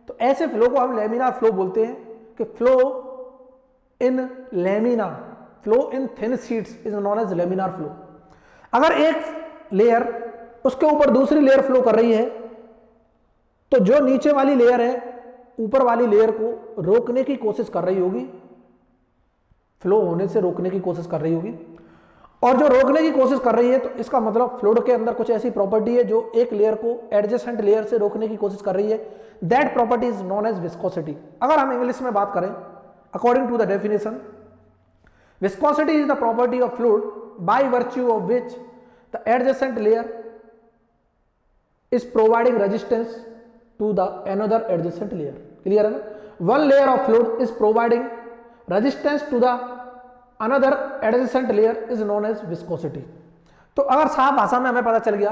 [SPEAKER 1] तो ऐसे फ्लो को हम लेमिनार फ्लो बोलते हैं, कि flow in lamina, flow in thin sheets is known as laminar flow. अगर एक लेयर उसके ऊपर दूसरी लेयर फ्लो कर रही है, तो जो नीचे वाली लेयर है ऊपर वाली लेयर को रोकने की कोशिश कर रही होगी, फ्लो होने से रोकने की कोशिश कर रही होगी। और जो रोकने की कोशिश कर रही है, तो इसका मतलब फ्लूइड के अंदर कुछ ऐसी प्रॉपर्टी है जो एक लेयर को एडजेसेंट लेयर से रोकने की कोशिश कर रही है, that property is known as viscosity. अगर हम इंग्लिश में बात करें, according to the definition, viscosity is the property of fluid by virtue of which the adjacent layer is providing resistance to the another adjacent layer. Clear है ना, one layer of fluid is providing resistance to the another adjacent layer is known as viscosity. तो अगर साफ भाषा में हमें पता चल गया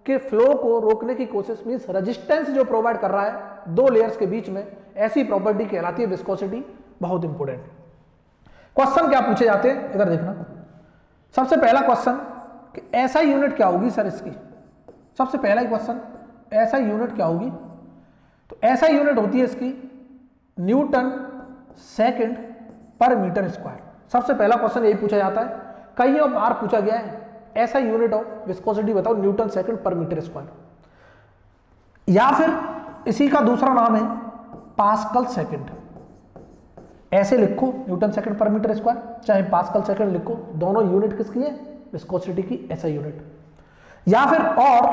[SPEAKER 1] कि फ्लो को रोकने की कोशिश मींस रेजिस्टेंस जो प्रोवाइड कर रहा है 2 लेयर्स के बीच में, ऐसी प्रॉपर्टी कहलाती है विस्कोसिटी। बहुत इंपोर्टेंट क्वेश्चन क्या पूछे जाते हैं, इधर देखना। सबसे पहला क्वेश्चन कि ऐसा यूनिट क्या होगी सर इसकी, सबसे पहला ही क्वेश्चन, ऐसा यूनिट क्या होगी। तो ऐसा यूनिट होती है इसकी Newton second per metre square. सबसे पहला क्वेश्चन यही पूछा जाता है, कई बार पूछा गया है, ऐसा यूनिट ऑफ विस्कोसिटी बताओ, Newton second per metre square. या फिर इसी का दूसरा नाम है पास्कल सेकंड, ऐसे लिखो Newton second per metre square, चाहे पास्कल सेकंड लिखो, दोनों यूनिट किसकी है, विस्कोसिटी की, ऐसा यूनिट। या फिर और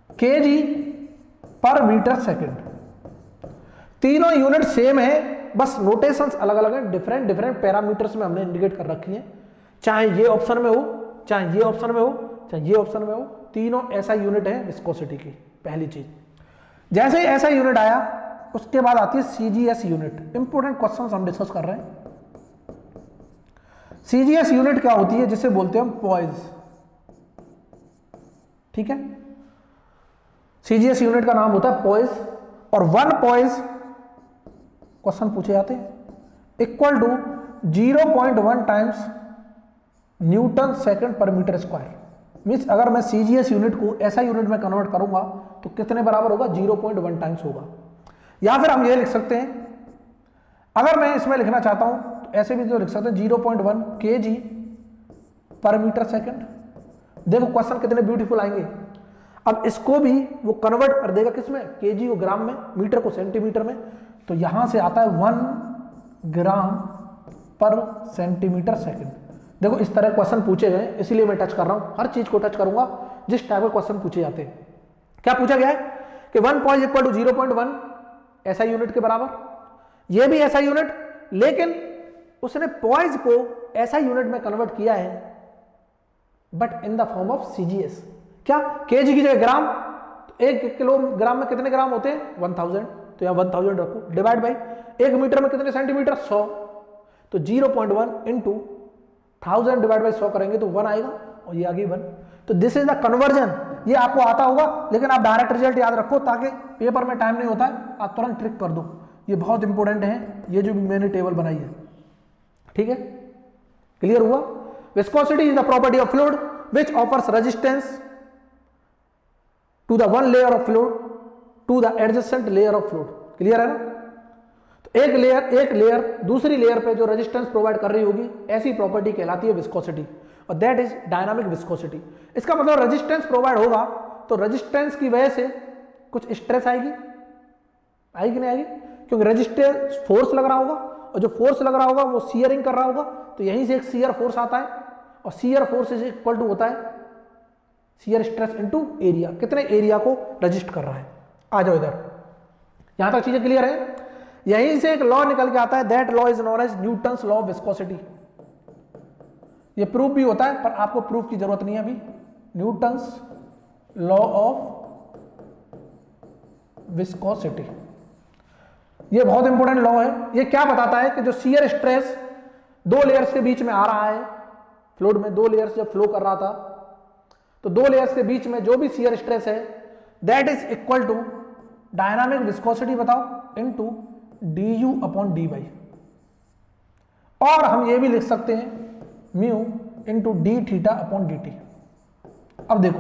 [SPEAKER 1] केजी पर मीटर सेकंड, तीनों यूनिट सेम है, बस नोटेशंस अलग अलग है, डिफरेंट डिफरेंट पैरामीटर्स में हमने इंडिकेट कर रखी है, चाहे ये ऑप्शन में हो, चाहे ये ऑप्शन में हो, चाहे ये ऑप्शन में हो, तीनों ऐसा यूनिट है विस्कोसिटी की। पहली चीज। जैसे ही ऐसा यूनिट आया उसके बाद आती है सीजीएस यूनिट। इंपॉर्टेंट क्वेश्चन हम डिस्कस कर रहे हैं। सीजीएस यूनिट क्या होती है? जिसे बोलते हैं हम पॉइज। ठीक है, सीजीएस यूनिट का नाम होता है पॉइज। और 1 पॉइज क्वेश्चन पूछे जाते हैं equal to 0.1 times Newton second per metre square. Means अगर मैं सीजीएस यूनिट को ऐसा यूनिट में कन्वर्ट करूंगा तो कितने बराबर होगा? 0.1 टाइम्स होगा। या फिर हम ये लिख सकते हैं, अगर मैं इसमें लिखना चाहता हूं तो ऐसे भी तो लिख सकते हैं 0.1 kg पर मीटर सेकंड। देखो क्वेश्चन कितने ब्यूटीफुल आएंगे। अब इसको भी वो कन्वर्ट कर देगा किसमें? केजी को ग्राम में, मीटर को सेंटीमीटर में। तो यहां से आता है 1 ग्राम पर सेंटीमीटर सेकंड। देखो इस तरह क्वेश्चन पूछे गए, इसीलिए मैं टच कर रहा हूं, हर चीज को टच करूंगा जिस टाइप के क्वेश्चन पूछे जाते हैं। क्या पूछा गया है कि 1 पॉइज इक्वल टू 0.1 ऐसा यूनिट के बराबर। यह भी ऐसा यूनिट, लेकिन उसने पॉइज को ऐसा यूनिट में कन्वर्ट किया है but in the form of CGS. क्या? केजी की जगह ग्राम। तो 1 किलोग्राम में कितने ग्राम होते हैं? 1000। तो यहां 1000 रखो, डिवाइड बाई 1 मीटर में कितने सेंटीमीटर? 100। तो 0.1 इंटू 1000 डिवाइड बाई 100 करेंगे तो 1 आएगा और ये आ गई 1। तो दिस इज द कन्वर्जन। ये आपको आता होगा, लेकिन आप डायरेक्ट रिजल्ट याद रखो ताकि पेपर में टाइम नहीं होता है, आप तुरंत ट्रिक कर दो। ये बहुत इंपॉर्टेंट है, ये जो भी मैंने टेबल बनाई है। ठीक है, क्लियर हुआ? Viscosity is the property of fluid which offers resistance to the one layer of fluid to the adjacent layer of fluid. Clear है ना? तो एक लेयर दूसरी लेयर पे जो रेजिस्टेंस प्रोवाइड कर रही होगी, ऐसी प्रॉपर्टी कहलाती है विस्कोसिटी, और दैट इज डायनामिक विस्कोसिटी। इसका मतलब रेजिस्टेंस प्रोवाइड होगा तो रेजिस्टेंस की वजह से कुछ स्ट्रेस आएगी कि नहीं आएगी? क्योंकि रेजिस्टेंस फोर्स लग रहा होगा, और जो फोर्स लग रहा होगा वो शियरिंग कर रहा होगा, तो यहीं से एक शियर फोर्स आता है, और shear force is equal to होता है शियर स्ट्रेस इनटू एरिया। कितने एरिया को रजिस्ट कर रहा है। आ जाओ इधर, यहां तक चीजें क्लियर है? यहीं से एक लॉ निकल के आता है, that law is known as Newton's law of viscosity. ये प्रूफ भी होता है, पर आपको प्रूफ की जरूरत नहीं है अभी। न्यूटन्स लॉ ऑफ विस्कोसिटी, ये बहुत इंपॉर्टेंट लॉ है। ये क्या बताता है कि जो शियर स्ट्रेस 2 लेयर्स के बीच में आ रहा है, फ्लूइड में 2 लेयर्स जब फ्लो कर रहा था, तो 2 लेयर्स के बीच में जो भी शियर स्ट्रेस है, that is equal to dynamic viscosity बताओ इनटू du अपॉन dy। और हम ये भी लिख सकते हैं mu into d theta upon dt। अब देखो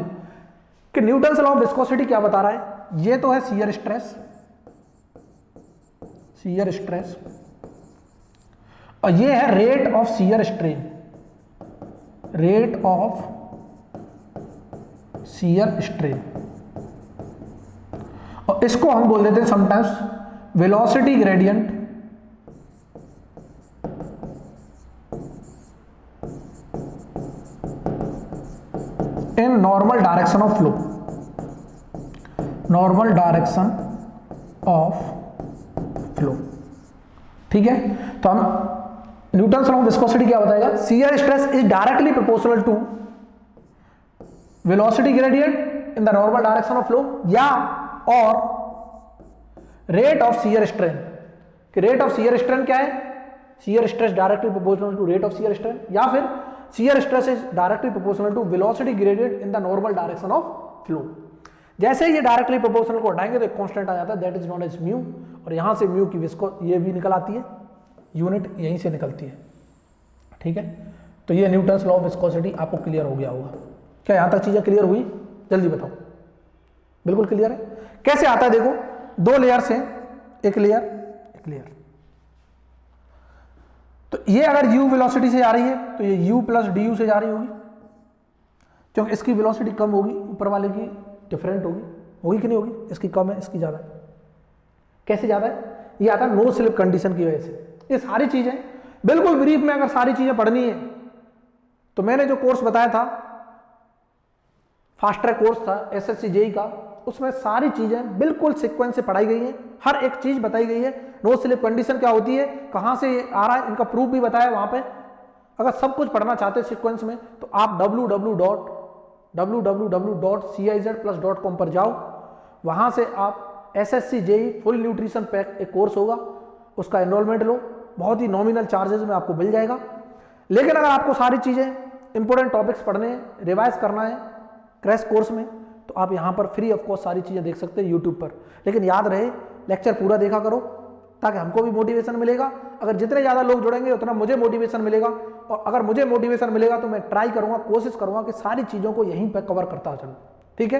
[SPEAKER 1] कि न्यूटन्स लॉ ऑफ विस्कोसिटी क्या बता रहा है। ये तो है शियर स्ट्रेस, और ये है rate of shear strain, rate of shear strain, और इसको हम बोल देते हैं sometimes velocity gradient in normal direction of flow, normal direction of flow. ठीक है, तो हम न्यूटन्स लॉ ऑफ विस्कोसिटी क्या बताएगा? Shear stress is directly proportional to velocity gradient in the normal direction of flow, या और रेट ऑफ शियर स्ट्रेन। कि rate of shear strain क्या है? Shear stress directly proportional to rate of shear strain, या फिर shear stress is directly proportional to velocity gradient in the normal direction of flow. जैसे ये directly proportional को हटाएंगे तो एक कांस्टेंट आ जाता है, that is known as mu, और यहां से म्यू की विस्को ये भी निकल आती है, यूनिट यहीं से निकलती है। ठीक है, तो ये न्यूटन्स लॉ ऑफ विस्कोसिटी आपको क्लियर हो गया होगा। क्या यहां तक चीजें क्लियर हुई? जल्दी बताओ। बिल्कुल क्लियर है। कैसे आता है? देखो 2 लेयर्स हैं, एक लेयर। तो ये अगर u वेलोसिटी से जा रही है तो ये u प्लस डी से जा रही होगी, क्योंकि इसकी वेलोसिटी कम होगी, ऊपर वाले की डिफरेंट होगी कि नहीं होगी? इसकी कम है, इसकी ज्यादा है। कैसे ज्यादा है? ये आता है नो स्लिप कंडीशन की वजह से। ये सारी चीजें बिल्कुल ब्रीफ में अगर सारी चीजें पढ़नी है तो मैंने जो कोर्स बताया था, फास्ट ट्रैक कोर्स था एसएससी जेई का, उसमें सारी चीजें बिल्कुल सीक्वेंस से पढ़ाई गई है, हर एक चीज बताई गई है। नो स्लिप कंडीशन क्या होती है, कहां से आ रहा है, इनका प्रूफ भी बताया वहां पे। अगर सब कुछ पढ़ना चाहते हैं सीक्वेंस में तो आप www.ciz+.com पर जाओ, वहाँ से आप SSC JEE full nutrition pack एक कोर्स होगा, उसका एनरोलमेंट लो, बहुत ही नॉमिनल चार्जेस में आपको मिल जाएगा। लेकिन अगर आपको सारी चीज़ें इंपॉर्टेंट टॉपिक्स पढ़ने हैं, रिवाइज करना है क्रैश कोर्स में, तो आप यहाँ पर फ्री ऑफ कॉस्ट सारी चीज़ें देख सकते हैं यूट्यूब पर। लेकिन याद रहे लेक्चर पूरा देखा करो ताकि हमको भी मोटिवेशन मिलेगा। अगर जितने ज़्यादा लोग जुड़ेंगे उतना मुझे मोटिवेशन मिलेगा, और अगर मुझे मोटिवेशन मिलेगा तो मैं ट्राई करूँगा, कोशिश करूँगा कि सारी चीज़ों को यहीं पर कवर करता चलूँ। ठीक है,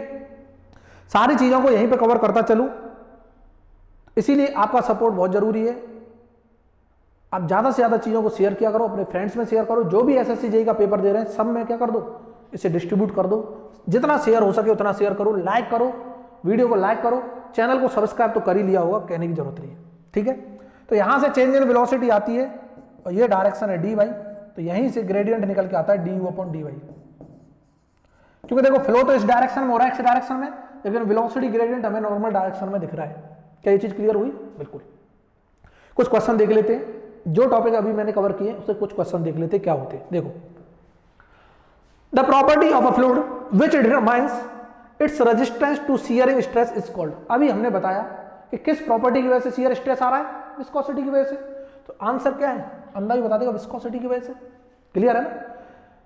[SPEAKER 1] सारी चीज़ों को यहीं पर कवर करता चलूँ, इसीलिए आपका सपोर्ट बहुत ज़रूरी है। आप ज़्यादा से ज़्यादा चीज़ों को शेयर किया करो, अपने फ्रेंड्स में शेयर करो, जो भी SSC JEE का पेपर दे रहे हैं सब में क्या कर दो, इसे डिस्ट्रीब्यूट कर दो। जितना शेयर हो सके उतना शेयर करो, लाइक करो, वीडियो को लाइक करो, चैनल को सब्सक्राइब तो कर ही लिया होगा, कहने की जरूरत नहीं है। ठीक है, तो यहाँ से चेंज इन वेलोसिटी आती है और ये डायरेक्शन है dy, तो यहीं से ग्रेडियंट निकल के आता है du/dy। क्योंकि देखो फ्लो तो इस डायरेक्शन में हो रहा है, इस डायरेक्शन में, लेकिन वेलोसिटी ग्रेडियंट हमें नॉर्मल डायरेक्शन में दिख रहा है। क्या ये चीज क्लियर हुई? बिल्कुल। कुछ क्वेश्चन देख लेते हैं, जो टॉपिक अभी मैंने कवर किए उससे कुछ क्वेश्चन देख लेते हैं क्या होते हैं। देखो, the property of a fluid which determines its resistance to shearing stress is called. अभी हमने बताया कि किस प्रॉपर्टी की वजह से शियर स्ट्रेस आ रहा है, विस्कोसिटी की वजह से। तो आंसर क्या है, अंदाज बता देगा, विस्कोसिटी की वजह से। क्लियर है ना?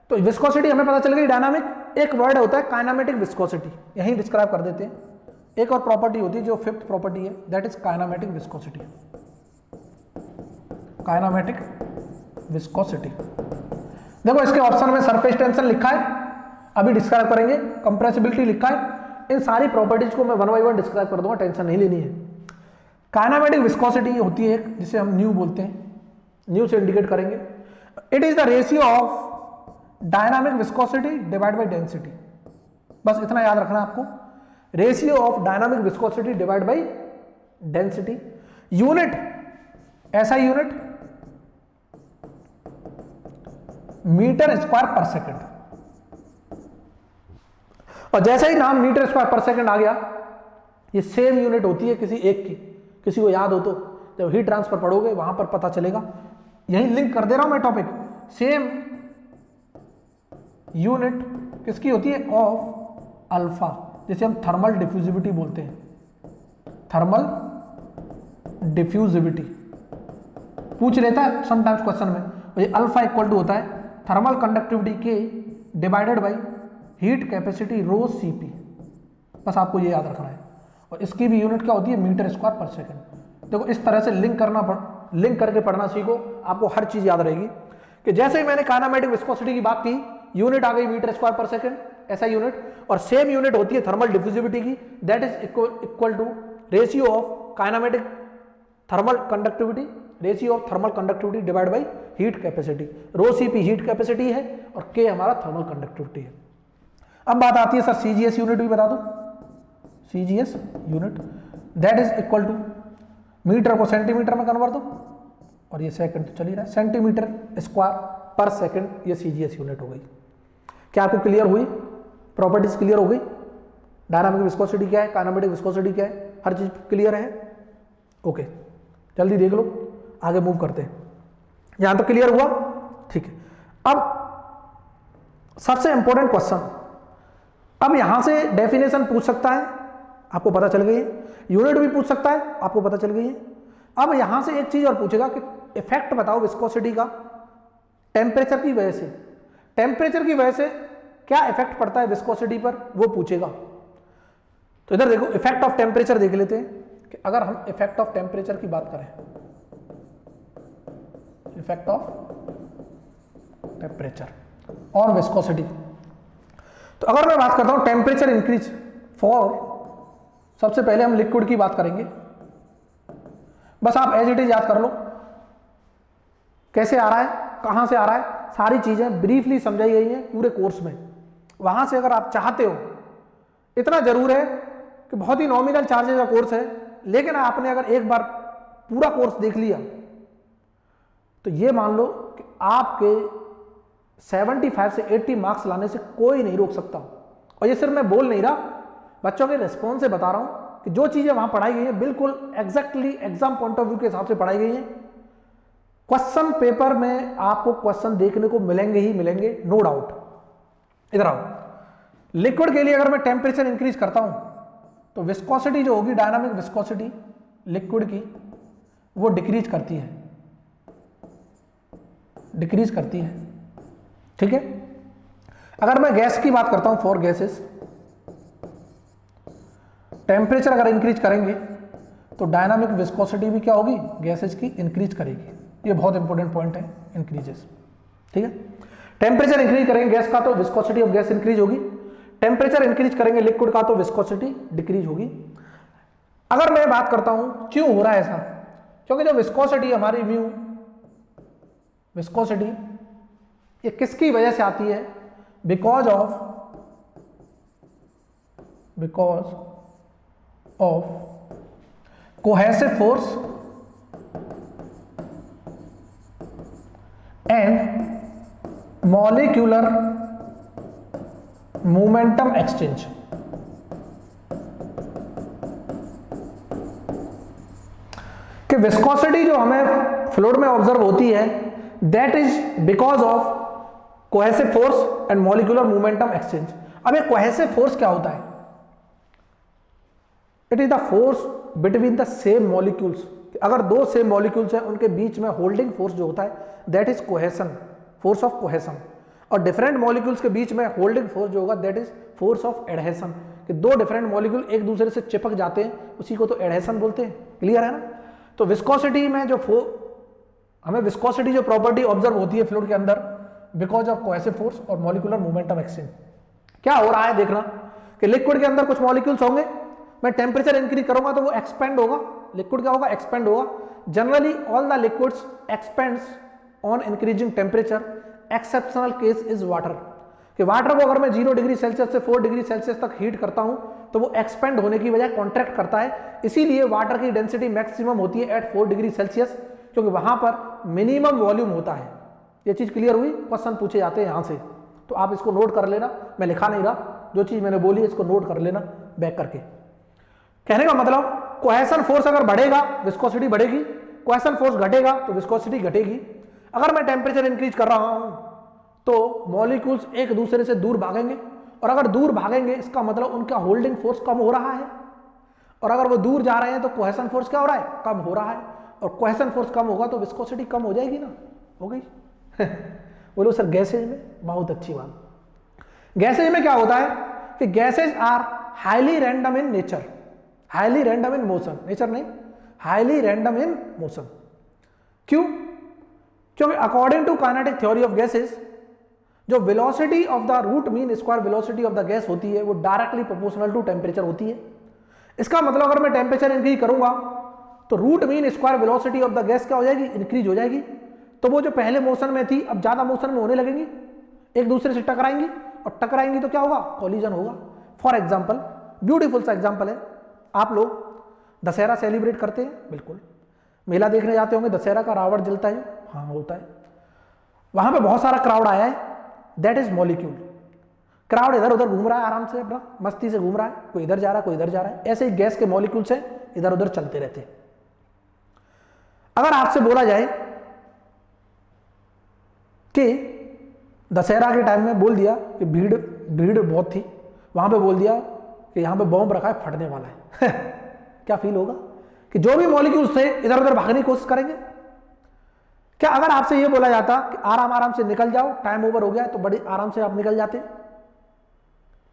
[SPEAKER 1] तो विस्कोसिटी हमें पता चल गई डायनामिक। एक वर्ड होता है काइनेमेटिक विस्कोसिटी, यहीं डिस्क्राइब कर देते हैं। एक और प्रॉपर्टी होती है जो फिफ्थ प्रॉपर्टी है, that is kinematic viscosity. Kinematic viscosity, देखो इसके ऑप्शन में सरफेस टेंशन लिखा है, अभी डिस्क्राइब करेंगे। कंप्रेसिबिलिटी लिखा है। इन सारी प्रॉपर्टीज को मैं वन बाय वन डिस्क्राइब कर दूंगा, टेंशन नहीं लेनी है। काइनेमेटिक विस्कोसिटी होती है जिसे हम न्यू बोलते हैं, न्यू से इंडिकेट करेंगे। It is the ratio of dynamic viscosity divide by density. बस इतना याद रखना आपको, ratio of dynamic viscosity divide by density. Unit ऐसा unit metre square per second. और जैसे ही नाम मीटर स्क्वायर पर सेकंड आ गया, ये सेम यूनिट होती है किसी एक की। किसी को याद हो तो जब हीट ट्रांसफर पढ़ोगे वहां पर पता चलेगा। यही लिंक कर दे रहा हूं मैं टॉपिक। सेम यूनिट किसकी होती है, ऑफ अल्फा, जिसे हम थर्मल डिफ्यूजिविटी बोलते हैं। थर्मल डिफ्यूजिविटी पूछ लेता है समटाइम्स क्वेश्चन में, ये अल्फा इक्वल टू होता है थर्मल कंडक्टिविटी के divided by heat capacity rho Cp। बस आपको ये याद रखना है। और इसकी भी यूनिट क्या होती है, मीटर स्क्वायर पर सेकंड। देखो इस तरह से लिंक करके पढ़ना सीखो, आपको हर चीज याद रहेगी। कि जैसे ही मैंने काइनेमेटिक विस्कोसिटी की बात की, यूनिट आ गई मीटर स्क्वायर पर सेकंड, ऐसा यूनिट। और सेम यूनिट होती है थर्मल डिफ्यूजिविटी की, that is equal to ratio of kinematic thermal conductivity, ratio of thermal conductivity divide by heat capacity. Rho Cp heat capacity है और K हमारा thermal conductivity है। अब बात आती है सर CGS यूनिट भी बता दो। CGS unit that is equal to, metre को सेंटीमीटर में कन्वर्ट दो और ये सेकंड तो चल ही रहा है, सेंटीमीटर स्क्वायर पर सेकंड, ये CGS यूनिट हो गई। क्या आपको क्लियर हुई? प्रॉपर्टीज क्लियर हो गई? डायनामिक विस्कोसिटी क्या है, काइनेमेटिक विस्कोसिटी क्या है, हर चीज क्लियर है? ओके, जल्दी देख लो, आगे मूव करते हैं। यहां तो क्लियर हुआ? ठीक है। अब सबसे इंपॉर्टेंट क्वेश्चन, अब यहां से डेफिनेशन पूछ सकता है, आपको पता चल गई है। यूनिट भी पूछ सकता है, आपको पता चल गई है। अब यहां से एक चीज और पूछेगा कि इफेक्ट बताओ विस्कोसिटी का टेम्परेचर की वजह से। टेम्परेचर की वजह से क्या इफेक्ट पड़ता है विस्कोसिटी पर, वो पूछेगा। तो इधर देखो, इफेक्ट ऑफ टेम्परेचर देख लेते हैं कि अगर हम इफेक्ट ऑफ टेम्परेचर की बात करें, इफेक्ट ऑफ टेम्परेचर और विस्कोसिटी, तो अगर मैं बात करता हूं टेम्परेचर इंक्रीज फॉर, सबसे पहले हम लिक्विड की बात करेंगे। बस आप एज इट इज याद कर लो, कैसे आ रहा है, कहां से आ रहा है, सारी चीजें ब्रीफली समझाई गई हैं पूरे कोर्स में। वहां से अगर आप चाहते हो, इतना जरूर है कि बहुत ही नॉमिनल चार्जेस का कोर्स है, लेकिन आपने अगर एक बार पूरा कोर्स देख लिया तो ये मान लो कि आपके 75 से 80 मार्क्स लाने से कोई नहीं रोक सकता। और ये सिर्फ मैं बोल नहीं रहा, बच्चों के रिस्पॉन्स से बता रहा हूं कि जो चीजें वहां पढ़ाई गई हैं बिल्कुल exactly exam point of view के हिसाब से पढ़ाई गई हैं। क्वेश्चन पेपर में आपको क्वेश्चन देखने को मिलेंगे ही मिलेंगे, नो डाउट। इधर आओ, लिक्विड के लिए अगर मैं टेम्परेचर इंक्रीज करता हूं तो विस्कोसिटी जो होगी, डायनामिक विस्कोसिटी लिक्विड की, वो डिक्रीज करती है, डिक्रीज करती है। ठीक है। अगर मैं गैस की बात करता हूं, फॉर गैसेस, टेम्परेचर अगर इंक्रीज करेंगे तो डायनामिक विस्कोसिटी भी क्या होगी, गैसेस की इंक्रीज करेगी। ये बहुत इंपॉर्टेंट पॉइंट है, इंक्रीजेस। ठीक है। टेम्परेचर इंक्रीज करेंगे गैस का तो विस्कोसिटी ऑफ गैस इंक्रीज होगी, टेम्परेचर इंक्रीज करेंगे लिक्विड का तो विस्कोसिटी डिक्रीज होगी। अगर मैं बात करता हूं क्यों हो रहा है ऐसा, क्योंकि जो विस्कोसिटी हमारी म्यू विस्कोसिटी ये किसकी वजह से आती है, because of cohesive force and molecular momentum exchange. कि विस्कोसिटी जो हमें फ्लूइड में ऑब्जर्व होती है, that is because of cohesive force and molecular momentum exchange. अब ये कोहेसिव फोर्स क्या होता है, it is the force between the same molecules. अगर दो सेम मॉलिक्यूल्स हैं उनके बीच में होल्डिंग फोर्स जो होता है, that is cohesion, force of cohesion. और डिफरेंट मॉलिक्यूल्स के बीच में होल्डिंग फोर्स जो होगा, that is force of adhesion. कि दो डिफरेंट मॉलिक्यूल एक दूसरे से चिपक जाते हैं, उसी को तो एडहेशन बोलते हैं। क्लियर है ना। तो विस्कोसिटी में जो हमें विस्कोसिटी जो प्रॉपर्टी ऑब्जर्व होती है फ्लूइड के अंदर, बिकॉज ऑफ कोहेसिव फोर्स और मॉलिक्यूलर मोमेंटम एक्सचेंज। क्या हो रहा है देखना कि लिक्विड के अंदर कुछ मॉलिक्यूल्स होंगे, मैं टेम्परेचर इंक्रीज करूंगा तो वो एक्सपेंड होगा, लिक्विड क्या होगा, एक्सपेंड होगा। Generally all the liquids expends on increasing temperature, exceptional case is water. कि वाटर को अगर मैं 0 डिग्री सेल्सियस से 4 डिग्री सेल्सियस तक हीट करता हूं तो वो एक्सपेंड होने की बजाय कॉन्ट्रैक्ट करता है। इसीलिए वाटर की डेंसिटी मैक्सिमम होती है एट 4 डिग्री सेल्सियस, क्योंकि वहां पर मिनिमम वॉल्यूम होता है। ये चीज क्लियर हुई, क्वेश्चन पूछे जाते हैं यहां से, तो आप इसको नोट कर लेना। मैं लिखा नहीं रहा, जो चीज मैंने बोली इसको नोट कर लेना बैक करके। कहने का मतलब कोहेसन फोर्स अगर बढ़ेगा विस्कोसिटी बढ़ेगी, कोहेसन फोर्स घटेगा तो विस्कोसिटी घटेगी। अगर मैं टेम्परेचर इंक्रीज कर रहा हूं तो मॉलिक्यूल्स एक दूसरे से दूर भागेंगे, और अगर दूर भागेंगे इसका मतलब उनका होल्डिंग फोर्स कम हो रहा है, और अगर वो दूर जा रहे हैं तो कोहेसन फोर्स क्या हो रहा है, कम हो रहा है। और कोहेसन फोर्स कम होगा तो विस्कोसिटी कम हो जाएगी ना, हो गई। बोलो सर गैसेज में, बहुत अच्छी बात। गैसेज में क्या होता है कि gases are highly random in nature, highly random in motion, nature नहीं, हाईली रैंडम इन मोशन। क्यों? क्योंकि according to kinetic theory of gases, जो velocity of the root mean square velocity of the gas होती है वो directly proportional to temperature होती है। इसका मतलब अगर मैं टेम्परेचर इंक्रीज करूंगा तो root mean square velocity of the gas क्या हो जाएगी, इंक्रीज हो जाएगी। तो वो जो पहले मोशन में थी अब ज्यादा मोशन में होने लगेंगी, एक दूसरे से टकराएंगी, और टकराएंगी तो क्या होगा, कॉलिजन होगा। फॉर एग्जाम्पल, ब्यूटीफुल सा एग्जाम्पल है, आप लोग दशहरा सेलिब्रेट करते हैं, बिल्कुल मेला देखने जाते होंगे, दशहरा का रावण जलता है, हाँ होता है। वहां पे बहुत सारा क्राउड आया है, दैट इज मॉलिक्यूल। क्राउड इधर उधर घूम रहा है, आराम से अपना मस्ती से घूम रहा है, कोई इधर जा रहा है कोई इधर जा रहा है। ऐसे ही गैस के मॉलिक्यूल्स हैं, इधर उधर चलते रहते हैं। अगर आपसे बोला जाए कि दशहरा के टाइम में बोल दिया कि भीड़ बहुत थी, वहां पे बोल दिया कि यहां पे बॉम्ब रखा है, फटने वाला है क्या फील होगा कि जो भी मॉलिक्यूल्स थे इधर उधर भागने की कोशिश करेंगे। क्या अगर आपसे यह बोला जाता कि आराम आराम से निकल जाओ, टाइम ओवर हो गया, तो बड़ी आराम से आप निकल जाते,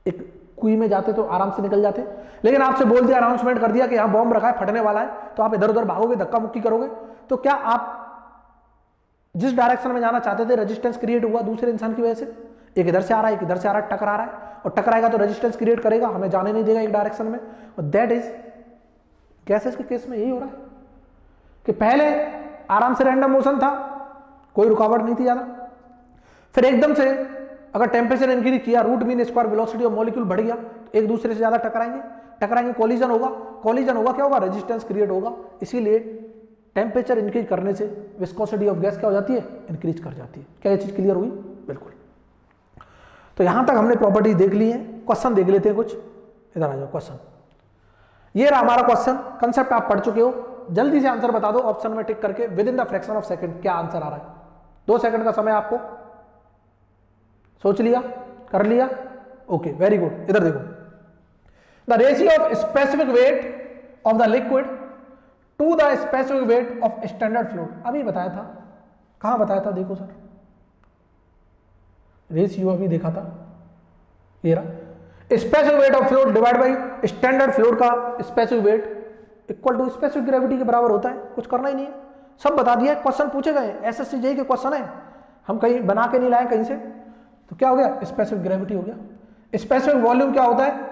[SPEAKER 1] एक कुई में जाते तो आराम से निकल जाते। लेकिन आपसे बोल दिया, अनाउंसमेंट कर दिया कि यहां बॉम्ब रखा है, फटने वाला है, तो आप इधर उधर भागोगे, धक्का मुक्की करोगे। तो क्या आप जिस डायरेक्शन में जाना चाहते थे, रेजिस्टेंस क्रिएट हुआ दूसरे इंसान की वजह से, एक इधर से आ रहा है एक इधर से आ रहा है, टकरा रहा है, और टकराएगा तो रेजिस्टेंस क्रिएट करेगा, हमें जाने नहीं देगा एक डायरेक्शन में। और दैट इज गैसेस के केस में यही हो रहा है कि पहले आराम से रैंडम मोशन था, कोई रुकावट नहीं थी ज्यादा, फिर एकदम से अगर टेम्परेचर इंक्रीज किया, root mean square velocity of molecule बढ़ गया, तो एक दूसरे से ज्यादा टकराएंगे, कॉलिजन होगा, क्या होगा, रेजिस्टेंस क्रिएट होगा। इसीलिए टेम्परेचर इंक्रीज करने से विस्कोसिटी ऑफ गैस क्या हो जाती है, इंक्रीज कर जाती है। क्या ये चीज क्लियर हुई? बिल्कुल। तो यहां तक हमने प्रॉपर्टी देख ली है। क्वेश्चन देख लेते हैं कुछ, इधर आ जाओ। क्वेश्चन ये रहा हमारा क्वेश्चन, कंसेप्ट आप पढ़ चुके हो, जल्दी से आंसर बता दो ऑप्शन में टिक करके, with in the fraction of second क्या आंसर आ रहा है। 2 सेकंड का समय आपको, सोच लिया, कर लिया, ओके वेरी गुड। इधर देखो, the ratio of specific weight of the liquid to the specific weight of standard fluid. अभी बताया था, कहां बताया था, देखो सर, रेशियो अभी देखा था, ये रहा, specific weight of fluid divide by standard fluid का specific weight equal to specific gravity के बराबर होता है। कुछ करना ही नहीं है, सब बता दिया, क्वेश्चन पूछे गए, एसएससी जेईई के क्वेश्चन है, हम कहीं बना के नहीं लाए कहीं से। तो क्या हो गया, स्पेसिफिक ग्रेविटी हो गया। स्पेसिफिक वॉल्यूम क्या होता है,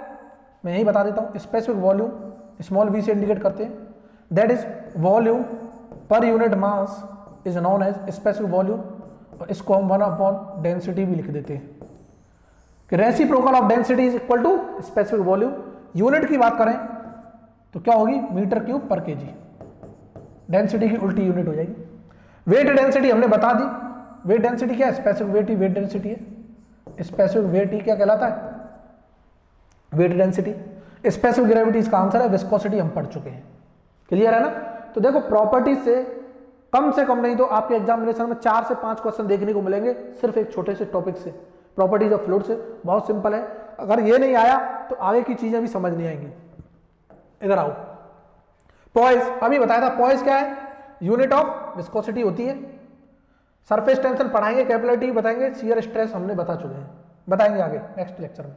[SPEAKER 1] मैं यही बता देता हूं, स्पेसिफिक वॉल्यूम स्मॉल v से इंडिकेट करते हैं, that is volume per unit mass is known as specific volume, और इसको हम 1/डेंसिटी भी लिख देते हैं कि reciprocal of density is equal to specific volume. Unit की बात करें तो क्या होगी, metre cube per KG, density की उल्टी यूनिट हो जाएगी। वेट डेंसिटी हमने बता दी, वेट डेंसिटी क्या है, स्पेसिफिक वेट ही वेट डेंसिटी है, स्पेसिफिक वेट ही क्या कहलाता है, वेट डेंसिटी। स्पेसिफिक ग्रेविटी इसका आंसर है, विस्कोसिटी हम पढ़ चुके हैं, क्लियर है ना। तो देखो प्रॉपर्टीज से कम नहीं तो आपके एग्जामिनेशन में 4 से 5 क्वेश्चन देखने को मिलेंगे, सिर्फ एक छोटे से टॉपिक से, प्रॉपर्टीज ऑफ फ्लूइड से। बहुत सिंपल है, अगर ये नहीं आया तो आगे की चीजें भी समझ नहीं आएंगी। इधर आओ, पॉइस अभी बताया था, पॉइस क्या है, यूनिट ऑफ विस्कोसिटी होती है। सरफेस टेंशन पढ़ाएंगे, कैपिलरिटी बताएंगे, शियर स्ट्रेस हमने बता चुके हैं, बताएंगे आगे नेक्स्ट लेक्चर में।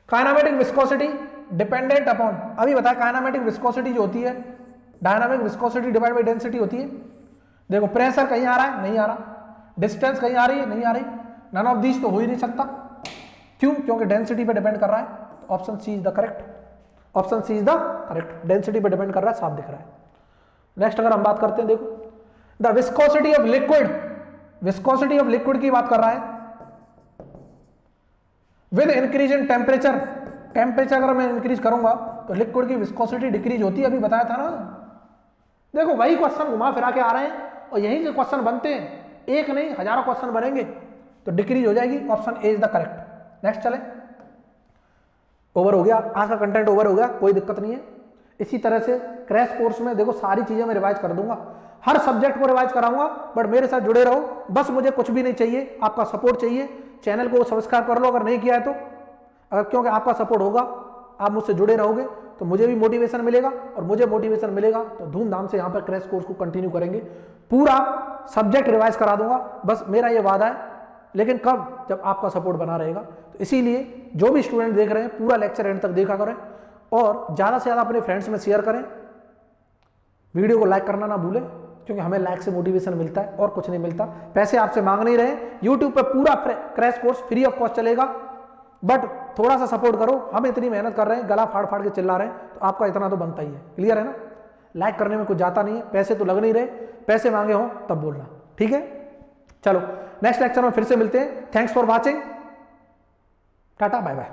[SPEAKER 1] काइनेमेटिक विस्कोसिटी डिपेंडेंट अपॉन, अभी बताया काइनेमेटिक विस्कोसिटी जो होती है dynamic viscosity divide by density होती है। देखो प्रेशर कहीं आ रहा है, नहीं आ रहा, डिस्टेंस कहीं आ रही है, नहीं आ रही, नन ऑफ दिस तो हो ही नहीं सकता, क्यों, क्योंकि डेंसिटी पे डिपेंड कर रहा है। तो option C is the correct, option C is the correct, density पे डिपेंड कर रहा है, साफ दिख रहा है। नेक्स्ट अगर हम बात करते हैं, देखो the viscosity of liquid, viscosity of liquid की बात कर रहा है with increase in temperature, temperature अगर मैं इंक्रीज करूंगा तो लिक्विड की विस्कोसिटी डिक्रीज होती है, अभी बताया था ना। देखो वही क्वेश्चन घुमा फिरा के आ रहे हैं और यहीं से क्वेश्चन बनते हैं, एक नहीं हजारों क्वेश्चन बनेंगे, तो डिक्रीज हो जाएगी, option A is the correct. Next चले, ओवर हो गया आज का कंटेंट, ओवर हो गया, कोई दिक्कत नहीं है। इसी तरह से क्रैश कोर्स में देखो सारी चीजें मैं रिवाइज कर दूंगा, हर सब्जेक्ट को रिवाइज कराऊंगा, बट मेरे साथ जुड़े रहो, बस मुझे कुछ भी नहीं चाहिए, आपका सपोर्ट चाहिए। चैनल को सब्सक्राइब कर लो अगर नहीं किया है तो, अगर क्योंकि आपका सपोर्ट होगा, आप मुझसे जुड़े रहोगे तो मुझे भी मोटिवेशन मिलेगा, और मुझे मोटिवेशन मिलेगा तो धूमधाम से यहाँ पर क्रैश कोर्स को कंटिन्यू करेंगे, पूरा सब्जेक्ट रिवाइज करा दूंगा, बस मेरा ये वादा है। लेकिन कब, जब आपका सपोर्ट बना रहेगा। तो इसीलिए जो भी स्टूडेंट देख रहे हैं पूरा लेक्चर एंड तक देखा करें, और ज़्यादा से ज़्यादा अपने फ्रेंड्स में शेयर करें, वीडियो को लाइक करना ना भूलें, क्योंकि हमें लाइक से मोटिवेशन मिलता है और कुछ नहीं मिलता। पैसे आपसे मांग नहीं रहे, यूट्यूब पर पूरा crash course free of cost चलेगा, बट थोड़ा सा सपोर्ट करो, हम इतनी मेहनत कर रहे हैं, गला फाड़ फाड़ के चिल्ला रहे हैं, तो आपका इतना तो बनता ही है, क्लियर है ना। लाइक करने में कुछ जाता नहीं है, पैसे तो लग नहीं रहे, पैसे मांगे हों तब बोलना, ठीक है। चलो नेक्स्ट लेक्चर में फिर से मिलते हैं, thanks for watching, tata bye bye.